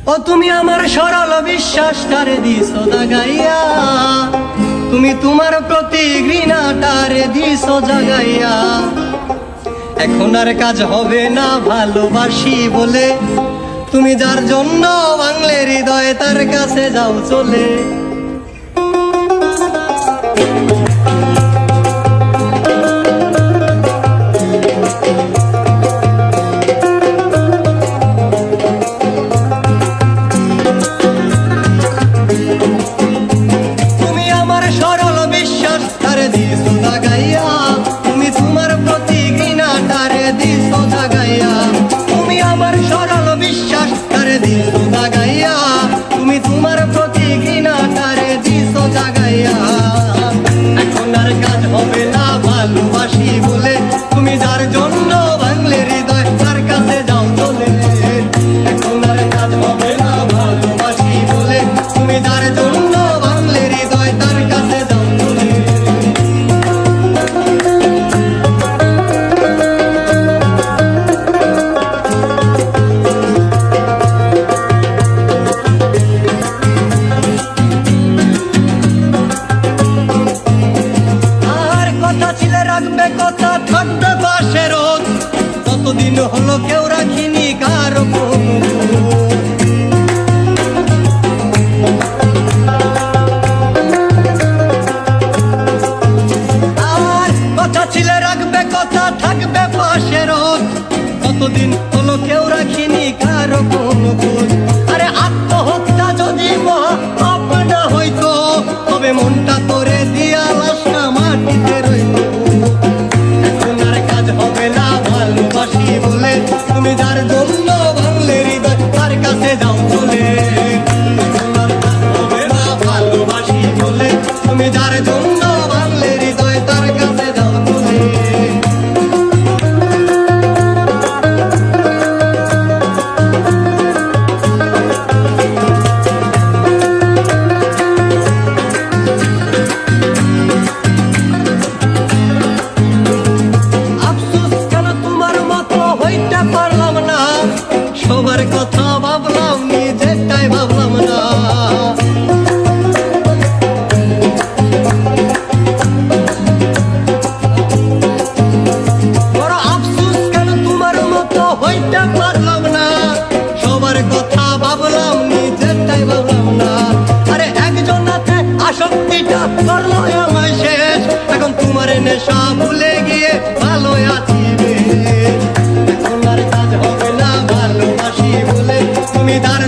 ও তুমি আমার সরল বিশ্বাসটারে দিছো দাগাইয়া, তুমি তোমার প্রতি ঘৃণাটারে দিছো জাগাইয়া। এখন আর কাজ হবে না ভালোবাসি বলে, তুমি যার জন্য ভাঙলে হৃদয় তার কাছে যাও চলে। তুমি আমার সরল বিশ্বাস তারে দিছো দাগাইয়া, তুমি তোমার প্রতি ঘৃণাটারে দিছো জাগাইয়া। তুমি আমার সরল বিশ্বাস তারে দিছো দাগাইয়া, তুমি তোমার প্রতি ঘৃণাটারে দিছো জাগাইয়া। এখন আর কাজ হবে না ভালোবাসি বলে, তুমি যার জন্য ভাঙলে হৃদয় তার কাছে যাও চলে। এখন আর কাজ হবে না ভালোবাসি বলে, তুমি যার জন্য ভাঙলে হৃদয় তার কাছে যাও চলে। আর কথা ছিলে রাখবে কথা থাকবে পাশে রোজ, কতদিন হলো কেউ রাখিনি কারো কোনো খোঁজ। আর কথা ছিলে রাখবে কথা থাকবে পাশে রোজ, কতদিন হলো কেউ রাখিনি কারো কোনো খোঁজ। আরে আত্মহত্যা যদি মহা পাপ না হইতো, তবে মনটা তোরে দিয়া লাশটা মাটিতে রইতো। এখন আর কাজ হবে না ভালোবাসি বলে, তুমি যার জন্য ভাঙলে হৃদয় তার কাছে যাও চলে। এখন আর কাজ হবে না ভালোবাসি বলে, তুমি যার জন্য ভাঙলে হৃদয় তার কাছে যাও চলে। আফসোস কেন তোমার মতো হইতে পারলাম না, সবার কথা ভাবলাম নিজেরটাই ভাবলাম না। বড় আফসোস কেন তোমার মতো হইতে পারলাম না, সবার কথা ভাবলাম নিজেরটাই ভাবলাম না। আরে একজনাতে আসক্তিটা করলো আমায় শেষ, এখন তোমার নেশা ভুলে গিয়ে ভালো আছি রে। এখন আর কাজ হবে না ভালোবাসি বলে, তুমি তার